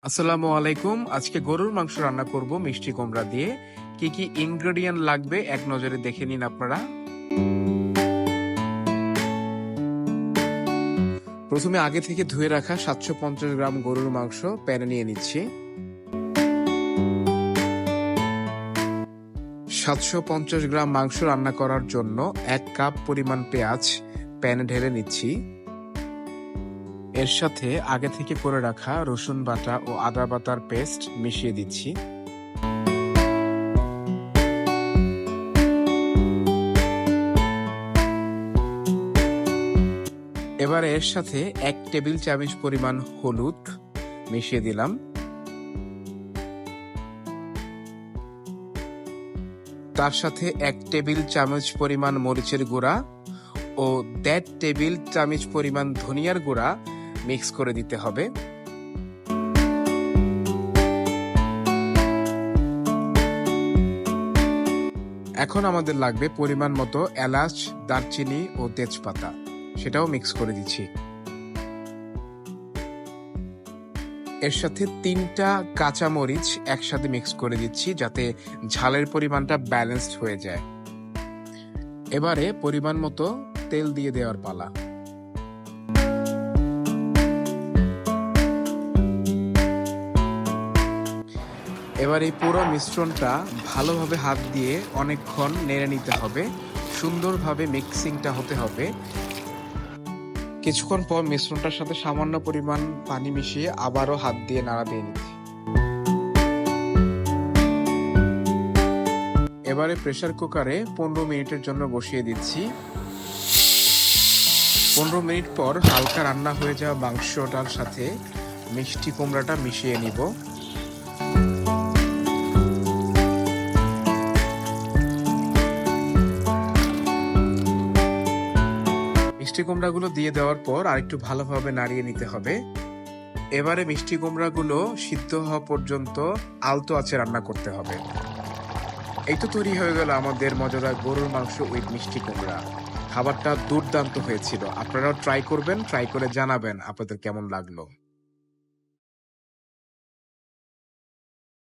আসসালামু আলাইকুম। আজকে গরুর মাংস রান্না করব মিষ্টি কুমড়া দিয়ে। কি কি ইনগ্রেডিয়েন্ট লাগবে এক নজরে দেখে নিন আপনারা। প্রথমে আগে থেকে ধুয়ে রাখা 750 গ্রাম গরুর মাংস প্যানে নিয়ে নিচ্ছি। 750 গ্রাম মাংস রান্না করার জন্য 1 কাপ পরিমাণ পেঁয়াজ প্যানে ঢেলে নিচ্ছি। এর সাথে আগে থেকে করে রাখা রসুন বাটা ও আদা বাটার পেস্ট মিশিয়ে দিচ্ছি। এবার এর সাথে 1 টেবিল চামচ পরিমাণ হলুদ মিশিয়ে দিলাম। তার সাথে 1 টেবিল চামচ পরিমাণ মরিচের গুঁড়া ও 1.5 টেবিল চামচ পরিমাণ ধনিয়ার গুঁড়া মিক্স করে দিতে হবে। এখন আমাদের লাগবে পরিমাণ মতো এলাচ, দারচিনি ও তেজপাতা, সেটাও মিক্স করে দিচ্ছি। এর সাথে 3টা কাঁচা মরিচ একসাথে মিক্স করে দিচ্ছি যাতে ঝালের পরিমাণটা ব্যালেন্সড হয়ে যায়। এবারে পরিমাণ মতো তেল দিয়ে দেওয়ার পালা। এবার এই পুরো মিশ্রণটা ভালোভাবে হাত দিয়ে অনেকক্ষণ নেড়ে নিতে হবে, সুন্দরভাবে মিক্সিংটা হতে হবে। কিছুক্ষণ পর মিশ্রণটার সাথে সামান্য পরিমাণ পানি মিশিয়ে আবারও হাত দিয়ে নাড়া দিয়ে নিচ্ছি। এবারে প্রেসার কুকারে 15 মিনিটের জন্য বসিয়ে দিচ্ছি। 15 মিনিট পর হালকা রান্না হয়ে যাওয়া মাংসটার সাথে মিষ্টি কুমড়াটা মিশিয়ে নিব। মিষ্টি কুমড়াগুলো দিয়ে দেওয়ার পর আরেকটু ভালোভাবে নাড়িয়ে নিতে হবে। এবারে মিষ্টি কুমড়াগুলো সিদ্ধ হওয়া পর্যন্ত আলতো আঁচে রান্না করতে হবে। এই তো তৈরি হয়ে গেল আমাদের মজাদার গরুর মাংস উইথ মিষ্টি কুমড়া। খাবারটা দুর্দান্ত হয়েছিল। আপনারাও ট্রাই করবেন, ট্রাই করে জানাবেন আপনাদের কেমন লাগলো।